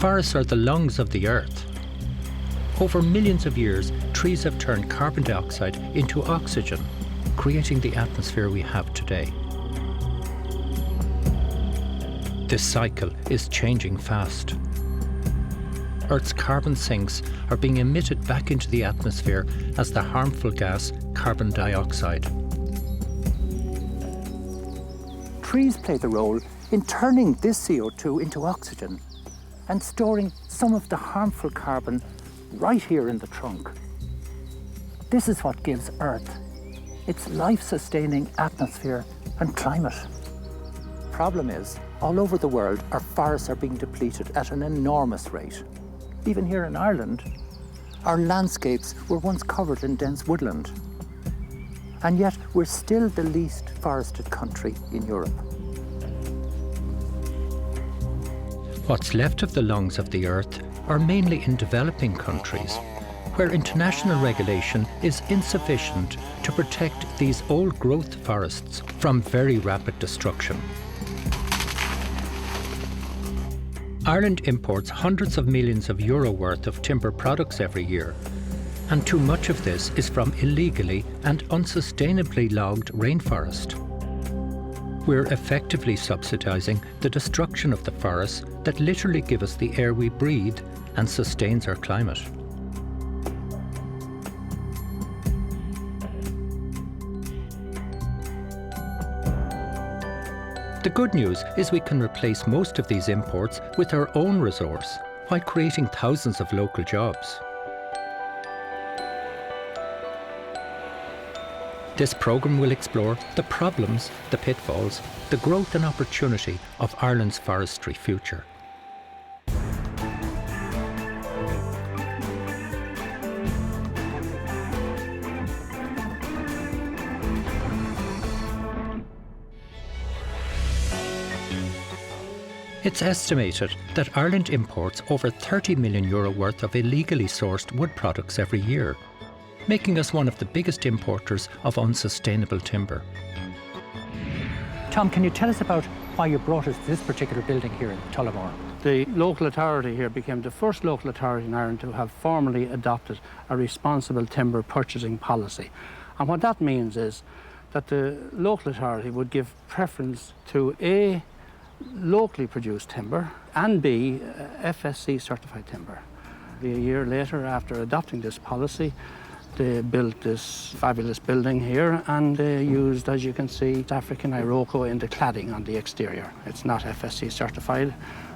Forests are the lungs of the earth. Over millions of years, trees have turned carbon dioxide into oxygen, creating the atmosphere we have today. This cycle is changing fast. Earth's carbon sinks are being emitted back into the atmosphere as the harmful gas carbon dioxide. Trees play the role in turning this CO2 into oxygen and storing some of the harmful carbon right here in the trunk. This is what gives Earth its life-sustaining atmosphere and climate. Problem is, all over the world, our forests are being depleted at an enormous rate. Even here in Ireland, our landscapes were once covered in dense woodland. And yet, we're still the least forested country in Europe. What's left of the lungs of the earth are mainly in developing countries, where international regulation is insufficient to protect these old-growth forests from very rapid destruction. Ireland imports hundreds of millions of euro worth of timber products every year, and too much of this is from illegally and unsustainably logged rainforest. We're effectively subsidising the destruction of the forests that literally give us the air we breathe and sustains our climate. The good news is we can replace most of these imports with our own resource, while creating thousands of local jobs. This programme will explore the problems, the pitfalls, the growth and opportunity of Ireland's forestry future. It's estimated that Ireland imports over €30 million worth of illegally sourced wood products every year, making us one of the biggest importers of unsustainable timber. Tom, can you tell us about why you brought us to this particular building here in Tullamore? The local authority here became the first local authority in Ireland to have formally adopted a responsible timber purchasing policy. And what that means is that the local authority would give preference to A, locally produced timber, and B, FSC certified timber. A year later, after adopting this policy, they built this fabulous building here, and they used, as you can see, African Iroko in the cladding on the exterior. It's not FSC certified.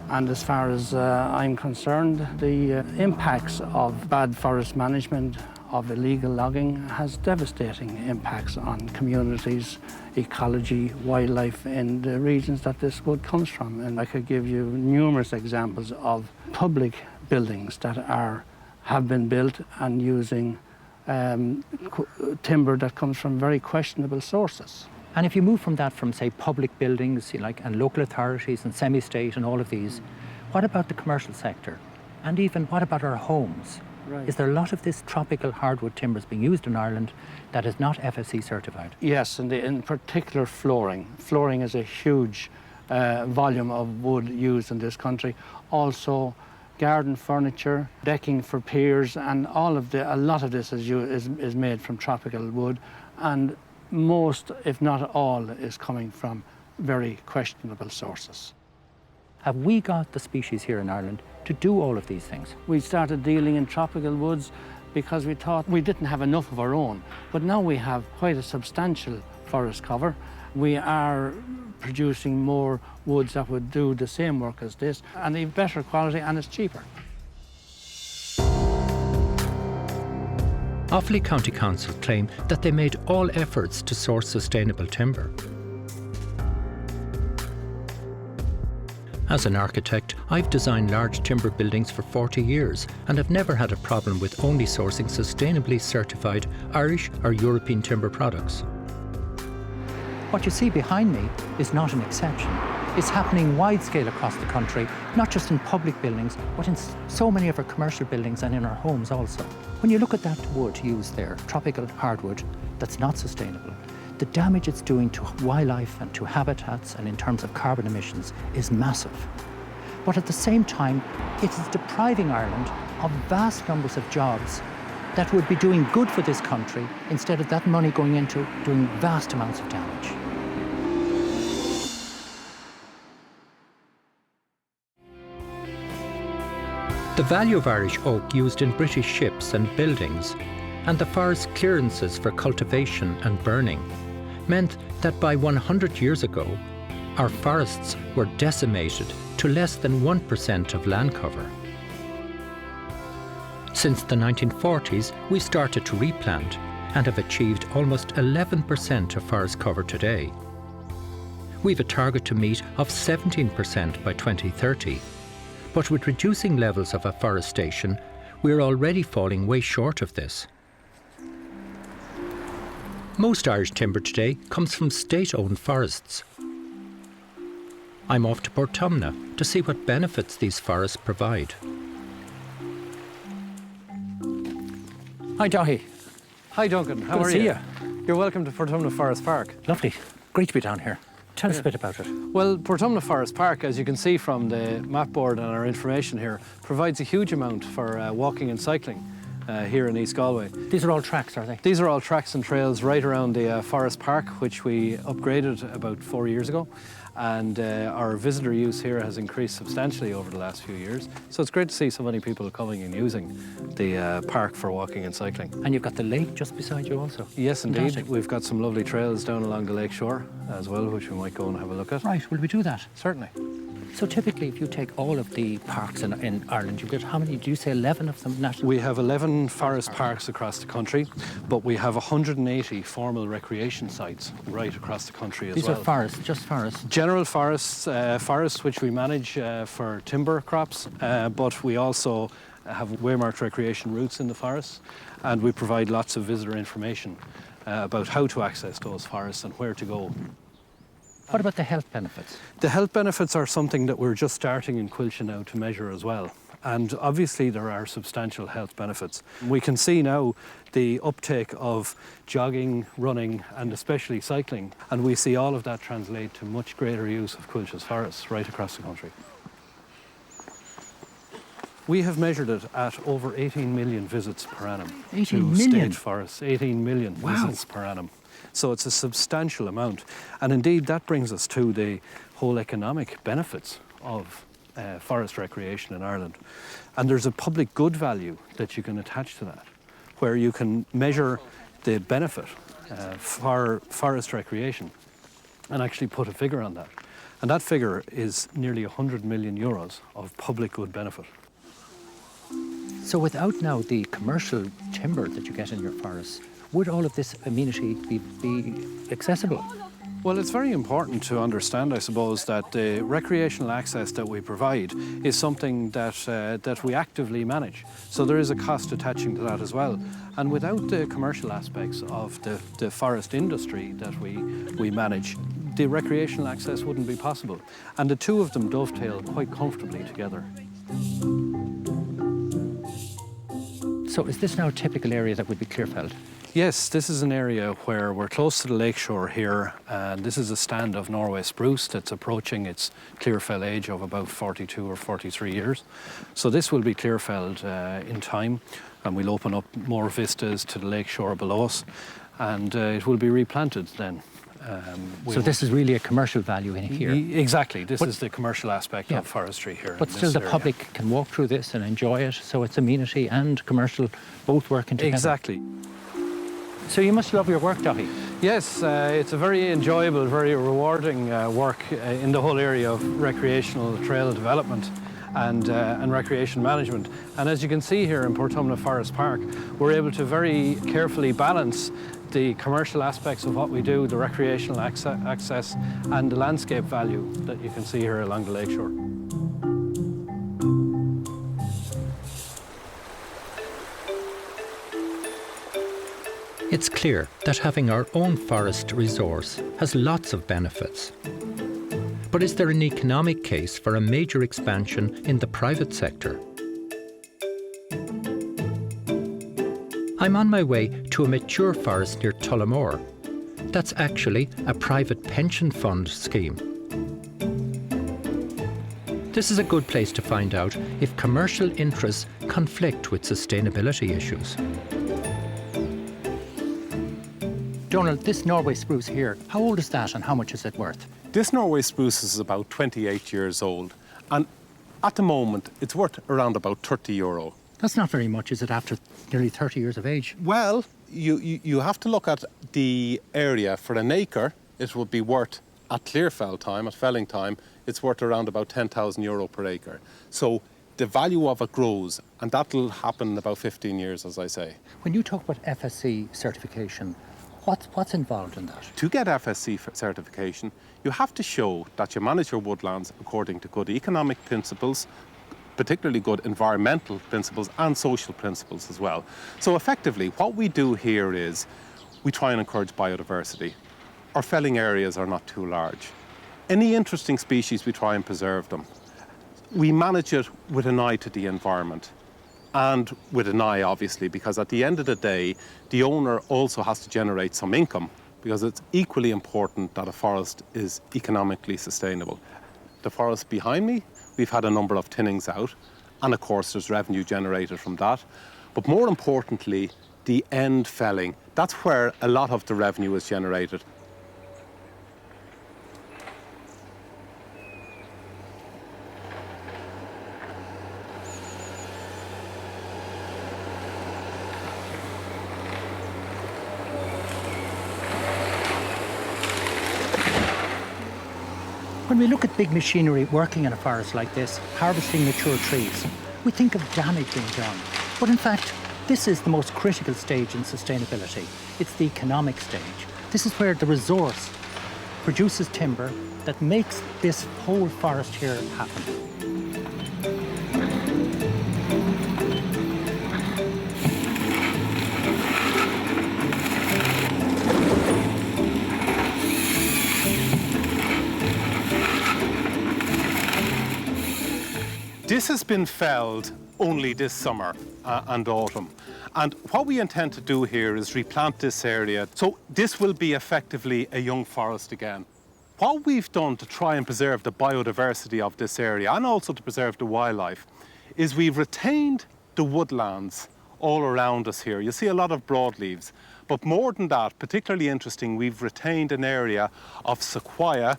And as far as I'm concerned, the impacts of bad forest management, of illegal logging, has devastating impacts on communities, ecology, wildlife in the regions that this wood comes from. And I could give you numerous examples of public buildings that have been built and using timber that comes from very questionable sources. And if you move from that, from say public buildings and local authorities and semi-state and all of these, what about the commercial sector? And even what about our homes? Right. Is there a lot of this tropical hardwood timbers being used in Ireland that is not FSC certified? Yes, and in particular flooring. Flooring is a huge volume of wood used in this country. Also garden furniture, decking for piers, and a lot of this is made from tropical wood, and most, if not all, is coming from very questionable sources. Have we got the species here in Ireland to do all of these things? We started dealing in tropical woods because we thought we didn't have enough of our own, but now we have quite a substantial forest cover. We are producing more woods that would do the same work as this, and they've better quality, and it's cheaper. Offaly County Council claim that they made all efforts to source sustainable timber. As an architect, I've designed large timber buildings for 40 years and have never had a problem with only sourcing sustainably certified Irish or European timber products. What you see behind me is not an exception. It's happening wide scale across the country, not just in public buildings, but in so many of our commercial buildings and in our homes also. When you look at that wood used there, tropical hardwood, that's not sustainable, the damage it's doing to wildlife and to habitats and in terms of carbon emissions is massive. But at the same time, it is depriving Ireland of vast numbers of jobs that would be doing good for this country instead of that money going into doing vast amounts of damage. The value of Irish oak used in British ships and buildings, and the forest clearances for cultivation and burning, meant that by 100 years ago, our forests were decimated to less than 1% of land cover. Since the 1940s, we started to replant and have achieved almost 11% of forest cover today. We've a target to meet of 17% by 2030, but with reducing levels of afforestation, we're already falling way short of this. Most Irish timber today comes from state-owned forests. I'm off to Portumna to see what benefits these forests provide. Hi, Dahi. Hi Duncan, how Good to are see you? you. You're welcome to Portumna Forest Park. Lovely. Great to be down here. Tell us a bit about it. Well, Portumna Forest Park, as you can see from the map board and our information here, provides a huge amount for walking and cycling here in East Galway. These are all tracks, are they? These are all tracks and trails right around the Forest Park, which we upgraded about 4 years ago. And our visitor use here has increased substantially over the last few years. So it's great to see so many people coming and using the park for walking and cycling. And you've got the lake just beside you also. Yes, indeed. Fantastic. We've got some lovely trails down along the lake shore as well, which we might go and have a look at. Right, will we do that? Certainly. So typically, if you take all of the parks in Ireland, you've got how many? Do you say 11 of them national? We have 11 forest parks across the country, but we have 180 formal recreation sites right across the country as These well. are forests, just forests. General forests, forests which we manage for timber crops, but we also have waymarked recreation routes in the forests, and we provide lots of visitor information about how to access those forests and where to go. What about the health benefits? The health benefits are something that we're just starting in Quilcha now to measure as well. And obviously there are substantial health benefits. We can see now the uptake of jogging, running, and especially cycling. And we see all of that translate to much greater use of Quilcha's forests right across the country. We have measured it at over 18 million visits per annum 18 to million? state forests. 18 million Wow. visits per annum. So it's a substantial amount. And indeed, that brings us to the whole economic benefits of forest recreation in Ireland. And there's a public good value that you can attach to that, where you can measure the benefit for forest recreation and actually put a figure on that. And that figure is nearly 100 million euros of public good benefit. So without now the commercial timber that you get in your forests, would all of this amenity be accessible? Well, it's very important to understand, I suppose, that the recreational access that we provide is something that we actively manage. So there is a cost attaching to that as well. And without the commercial aspects of the forest industry that we manage, the recreational access wouldn't be possible. And the two of them dovetail quite comfortably together. So is this now a typical area that would be clear-felled? Yes, this is an area where we're close to the lakeshore here, and this is a stand of Norway spruce that's approaching its clear fell age of about 42 or 43 years. So this will be clear felled in time, and we'll open up more vistas to the lakeshore below us, and it will be replanted then. So this is really a commercial value in here? Exactly, this is the commercial aspect of forestry here. But still the public can walk through this and enjoy it, so it's amenity and commercial both working together? Exactly. So you must love your work, Dahi. Yes, it's a very enjoyable, very rewarding work in the whole area of recreational trail development and recreation management. And as you can see here in Portumna Forest Park, we're able to very carefully balance the commercial aspects of what we do, the recreational access and the landscape value that you can see here along the lakeshore. It's clear that having our own forest resource has lots of benefits. But is there an economic case for a major expansion in the private sector? I'm on my way to a mature forest near Tullamore. That's actually a private pension fund scheme. This is a good place to find out if commercial interests conflict with sustainability issues. Donald, this Norway spruce here, how old is that and how much is it worth? This Norway spruce is about 28 years old, and at the moment it's worth around about €30. That's not very much, is it, after nearly 30 years of age? Well, you have to look at the area. For an acre, it would be worth, at clear fell time, at felling time, it's worth around about €10,000 per acre. So the value of it grows, and that'll happen in about 15 years, as I say. When you talk about FSC certification, what's involved in that? To get FSC certification, you have to show that you manage your woodlands according to good economic principles, particularly good environmental principles and social principles as well. So effectively, what we do here is we try and encourage biodiversity. Our felling areas are not too large. Any interesting species, we try and preserve them. We manage it with an eye to the environment, and with an eye, obviously, because at the end of the day, the owner also has to generate some income, because it's equally important that a forest is economically sustainable. The forest behind me, we've had a number of thinnings out, and of course there's revenue generated from that. But more importantly, the end felling, that's where a lot of the revenue is generated. When we look at big machinery working in a forest like this, harvesting mature trees, we think of damage being done. But in fact, this is the most critical stage in sustainability. It's the economic stage. This is where the resource produces timber that makes this whole forest here happen. This has been felled only this summer and autumn. And what we intend to do here is replant this area. So this will be effectively a young forest again. What we've done to try and preserve the biodiversity of this area, and also to preserve the wildlife, is we've retained the woodlands all around us here. You see a lot of broadleaves. But more than that, particularly interesting, we've retained an area of sequoia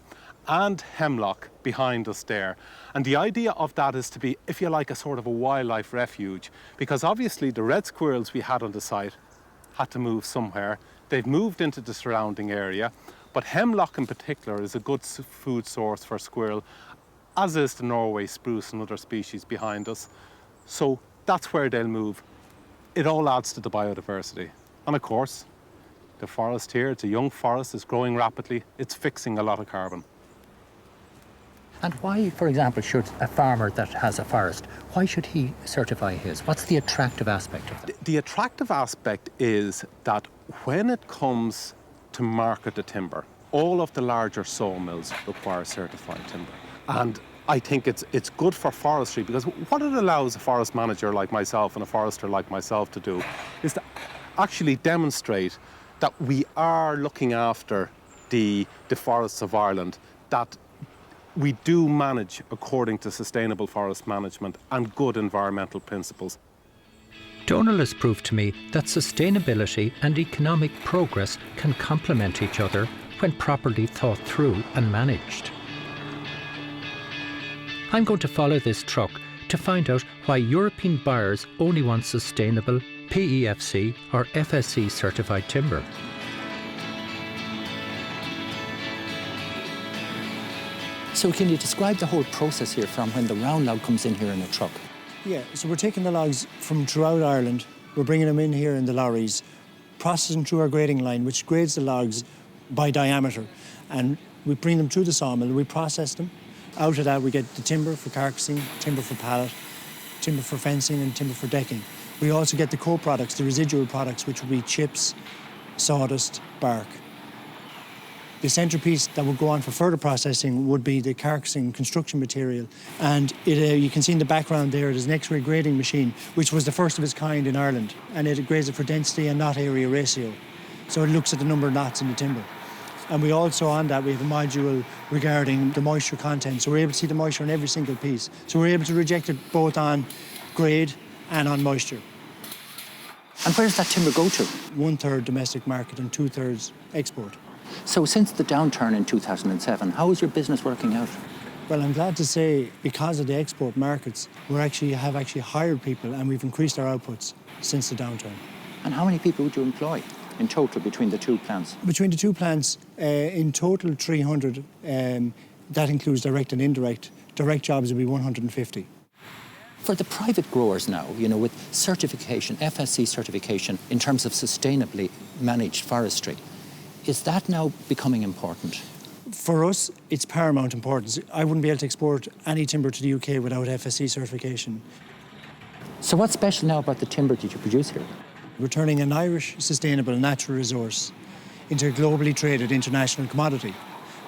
and hemlock behind us there. And the idea of that is to be, if you like, a sort of a wildlife refuge, because obviously the red squirrels we had on the site had to move somewhere. They've moved into the surrounding area, but hemlock in particular is a good food source for squirrel, as is the Norway spruce and other species behind us. So that's where they'll move. It all adds to the biodiversity. And of course, the forest here, it's a young forest, it's growing rapidly, it's fixing a lot of carbon. And why, for example, should a farmer that has a forest, why should he certify his? What's the attractive aspect of that? The attractive aspect is that when it comes to market the timber, all of the larger sawmills require certified timber. And I think it's good for forestry, because what it allows a forest manager like myself and a forester like myself to do is to actually demonstrate that we are looking after the forests of Ireland, that we do manage according to sustainable forest management and good environmental principles. Donald has proved to me that sustainability and economic progress can complement each other when properly thought through and managed. I'm going to follow this truck to find out why European buyers only want sustainable PEFC or FSC certified timber. So can you describe the whole process here from when the round log comes in here in a truck? Yeah, so we're taking the logs from throughout Ireland, we're bringing them in here in the lorries, processing through our grading line, which grades the logs by diameter, and we bring them through the sawmill, we process them. Out of that we get the timber for carcassing, timber for pallet, timber for fencing and timber for decking. We also get the co-products, the residual products, which would be chips, sawdust, bark. The centrepiece that would go on for further processing would be the carcassing construction material. And you can see in the background there, there's an X-ray grading machine, which was the first of its kind in Ireland. And it grades it for density and knot area ratio. So it looks at the number of knots in the timber. And we also, on that, we have a module regarding the moisture content. So we're able to see the moisture in every single piece. So we're able to reject it both on grade and on moisture. And where does that timber go to? 1/3 domestic market and 2/3 export. So since the downturn in 2007, how is your business working out? Well, I'm glad to say, because of the export markets, we have actually hired people and we've increased our outputs since the downturn. And how many people would you employ in total between the two plants? Between the two plants, in total 300. That includes direct and indirect. Direct jobs would be 150. For the private growers now, with certification, FSC certification, in terms of sustainably managed forestry, is that now becoming important? For us, it's paramount importance. I wouldn't be able to export any timber to the UK without FSC certification. So what's special now about the timber that you produce here? We're turning an Irish sustainable natural resource into a globally traded international commodity.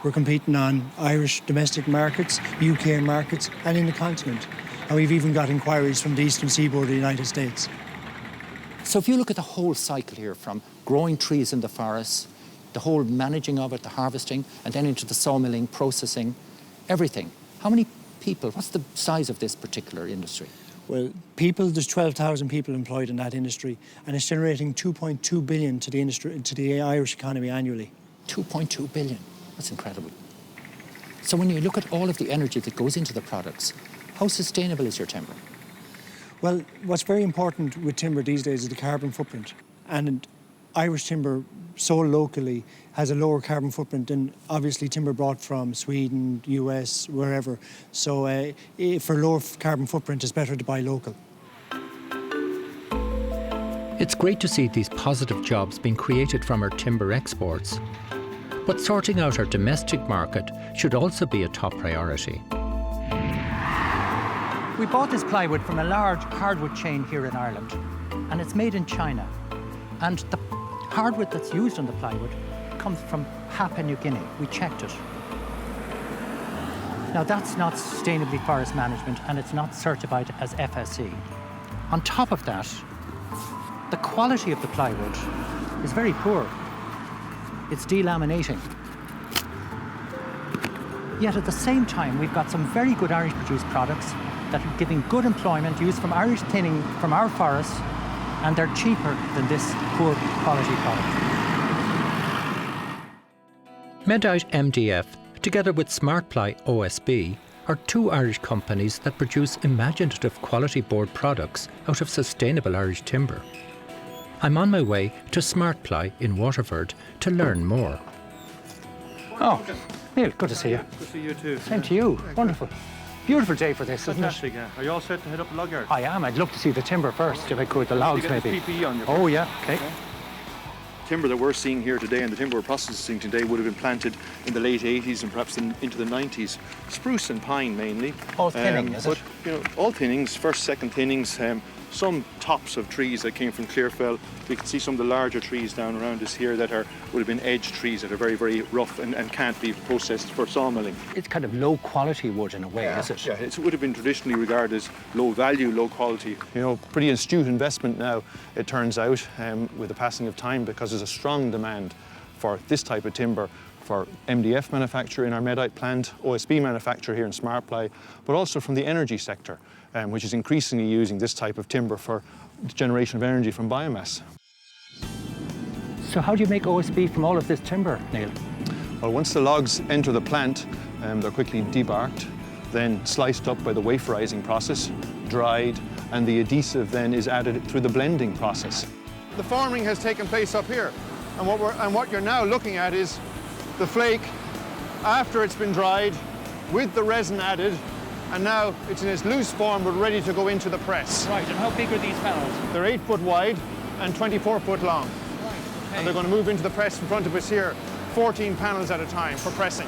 We're competing on Irish domestic markets, UK markets, and in the continent. And we've even got inquiries from the eastern seaboard of the United States. So if you look at the whole cycle here, from growing trees in the forests, the whole managing of it, the harvesting, and then into the sawmilling, processing, everything. How many people, what's the size of this particular industry? Well, there's 12,000 people employed in that industry, and it's generating 2.2 billion to the industry, to the Irish economy annually. 2.2 billion, that's incredible. So when you look at all of the energy that goes into the products, how sustainable is your timber? Well, what's very important with timber these days is the carbon footprint. And Irish timber sold locally has a lower carbon footprint than obviously timber brought from Sweden, US, wherever. So for lower carbon footprint, it's better to buy local. It's great to see these positive jobs being created from our timber exports. But sorting out our domestic market should also be a top priority. We bought this plywood from a large hardwood chain here in Ireland, and it's made in China. And the hardwood that's used on the plywood comes from Papua New Guinea. We checked it. Now that's not sustainably forest management, and it's not certified as FSC. On top of that, the quality of the plywood is very poor. It's delaminating. Yet at the same time, we've got some very good Irish produced products that are giving good employment, used from Irish thinning from our forests, and they're cheaper than this poor quality product. Medite MDF, together with SmartPly OSB, are two Irish companies that produce imaginative quality board products out of sustainable Irish timber. I'm on my way to SmartPly in Waterford to learn more. Oh, Neil, good to see you. Good to see you too. Same to you. Wonderful. Beautiful day for this, isn't it? Fantastic, yeah. Are you all set to head up the log yard? I am. I'd love to see the timber first, if I could. The logs, You get maybe. this PPE on your Oh, yeah. Okay. timber that we're seeing here today and the timber we're processing today would have been planted in the late 80s and perhaps into the 90s. Spruce and pine mainly. All thinning, is it? But, all thinnings, first, second thinnings, some tops of trees that came from Clearfell. We can see some of the larger trees down around us here that would have been edge trees that are very, very rough and can't be processed for sawmilling. It's kind of low quality wood in a way, is it? Yeah, it would have been traditionally regarded as low value, low quality. Pretty astute investment now, it turns out, with the passing of time, because there's a strong demand for this type of timber for MDF manufacture in our Medite plant, OSB manufacture here in SmartPly, but also from the energy sector, which is increasingly using this type of timber for the generation of energy from biomass. So how do you make OSB from all of this timber, Neil? Well, once the logs enter the plant, they're quickly debarked, then sliced up by the waferizing process, dried, and the adhesive then is added through the blending process. The forming has taken place up here, and what you're now looking at is the flake after it's been dried with the resin added, and now it's in its loose form but ready to go into the press. Right, and how big are these panels? They're 8 foot wide and 24 foot long. Right, okay. And they're going to move into the press in front of us here, 14 panels at a time for pressing.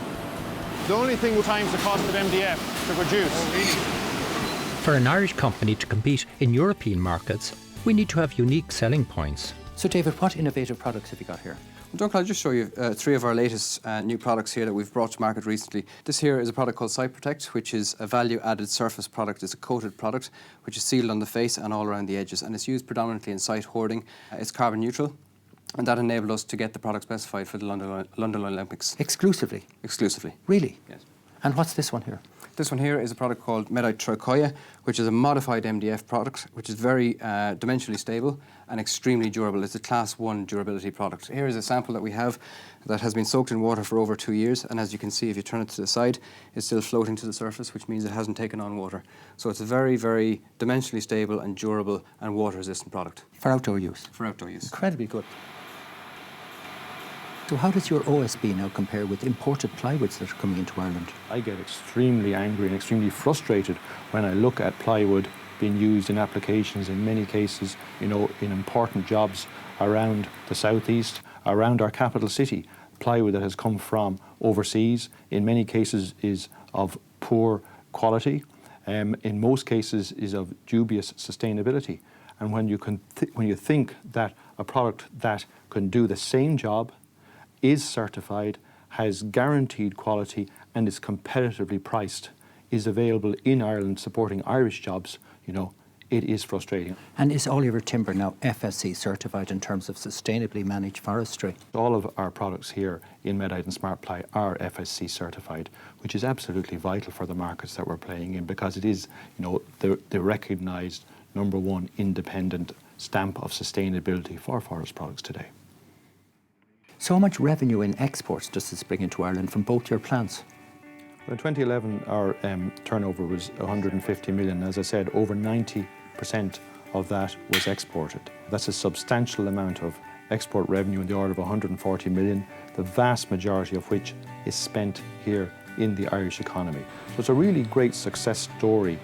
The only thing with times the cost of MDF to produce. Oh, really? For an Irish company to compete in European markets, we need to have unique selling points. So David, what innovative products have you got here? Well, Duncan, I'll just show you three of our latest new products here that we've brought to market recently. This here is a product called Site Protect, which is a value-added surface product. It's a coated product, which is sealed on the face and all around the edges, and it's used predominantly in site hoarding. It's carbon neutral. And that enabled us to get the product specified for the London Olympics. Exclusively? Exclusively. Really? Yes. And what's this one here? This one here is a product called Medite Tricoya, which is a modified MDF product, which is very dimensionally stable and extremely durable. It's a Class 1 durability product. Here is a sample that we have that has been soaked in water for over 2 years, and as you can see, if you turn it to the side, it's still floating to the surface, which means it hasn't taken on water. So it's a very, very dimensionally stable and durable and water-resistant product. For outdoor use? For outdoor use. Incredibly good. So how does your OSB now compare with imported plywoods that are coming into Ireland? I get extremely angry and extremely frustrated when I look at plywood being used in applications, in many cases, in important jobs around the southeast, around our capital city. Plywood that has come from overseas, in many cases, is of poor quality. In most cases, is of dubious sustainability. And when you think that a product that can do the same job, is certified, has guaranteed quality, and is competitively priced, is available in Ireland supporting Irish jobs, it is frustrating. And is all your timber now FSC certified in terms of sustainably managed forestry? All of our products here in Medite and Smart Ply are FSC certified, which is absolutely vital for the markets that we're playing in, because it is, the recognised #1 independent stamp of sustainability for forest products today. So how much revenue in exports does this bring into Ireland from both your plants? Well, in 2011, our turnover was 150 million. As I said, over 90% of that was exported. That's a substantial amount of export revenue in the order of 140 million, the vast majority of which is spent here in the Irish economy. So it's a really great success story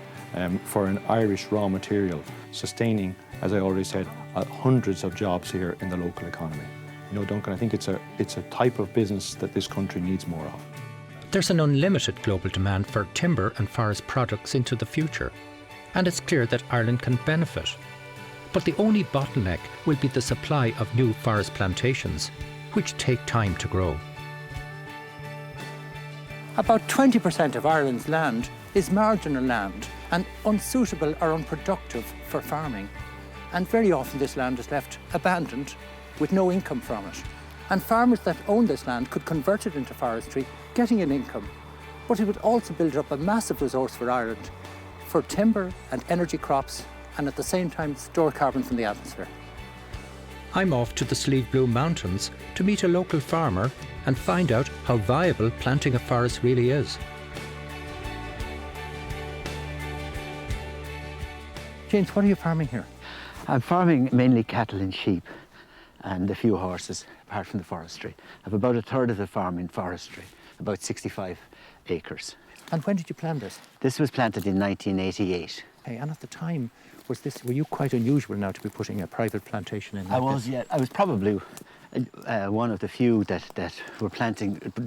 for an Irish raw material, sustaining, as I already said, hundreds of jobs here in the local economy. Duncan, I think it's a type of business that this country needs more of. There's an unlimited global demand for timber and forest products into the future, and it's clear that Ireland can benefit. But the only bottleneck will be the supply of new forest plantations, which take time to grow. About 20% of Ireland's land is marginal land and unsuitable or unproductive for farming. And very often this land is left abandoned with no income from it. And farmers that own this land could convert it into forestry, getting an income. But it would also build up a massive resource for Ireland for timber and energy crops, and at the same time store carbon from the atmosphere. I'm off to the Slieve Blue Mountains to meet a local farmer and find out how viable planting a forest really is. James, what are you farming here? I'm farming mainly cattle and sheep and a few horses, apart from the forestry. I've about a third of the farm in forestry, about 65 acres. And when did you plant this? This was planted in 1988. Okay, and at the time, were you quite unusual now to be putting a private plantation in? I was, yeah. I was probably one of the few that were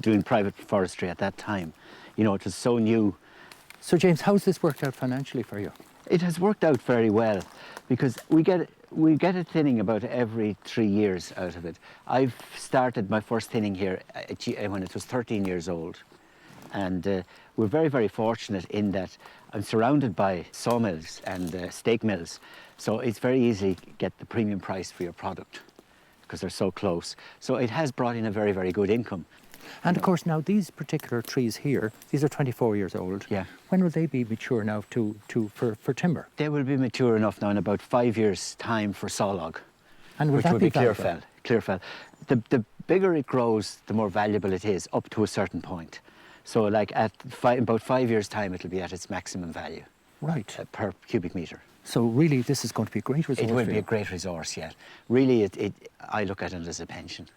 doing private forestry at that time. It was so new. So James, how's this worked out financially for you? It has worked out very well, because we get a thinning about every 3 years out of it. I've started my first thinning here when it was 13 years old. And we're very, very fortunate in that I'm surrounded by sawmills and steak mills. So it's very easy to get the premium price for your product because they're so close. So it has brought in a very, very good income. And of course, now these particular trees here, these are 24 years old. Yeah. When will they be mature now for timber? They will be mature enough now in about 5 years' time for sawlog. And which will be clear fell. The bigger it grows, the more valuable it is, up to a certain point. So like at about 5 years' time, it'll be at its maximum value. Right. Per cubic metre. So really, this is going to be a great resource. It will be a great resource, yeah. Really, I look at it as a pension.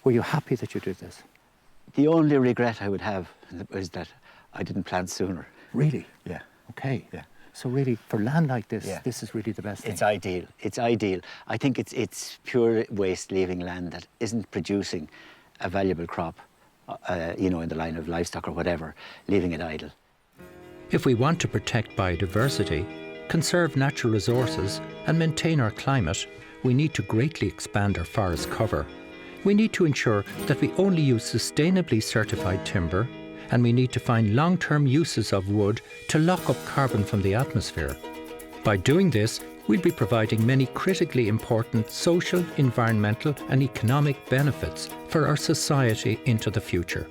Were you happy that you did this? The only regret I would have is that I didn't plant sooner. Really? Yeah. Okay. Yeah. So really, for land like this, yeah, this is really the best thing. It's ideal. It's ideal. I think it's pure waste leaving land that isn't producing a valuable crop, in the line of livestock or whatever, leaving it idle. If we want to protect biodiversity, conserve natural resources and maintain our climate, we need to greatly expand our forest cover. We need to ensure that we only use sustainably certified timber, and we need to find long-term uses of wood to lock up carbon from the atmosphere. By doing this, we'll be providing many critically important social, environmental and economic benefits for our society into the future.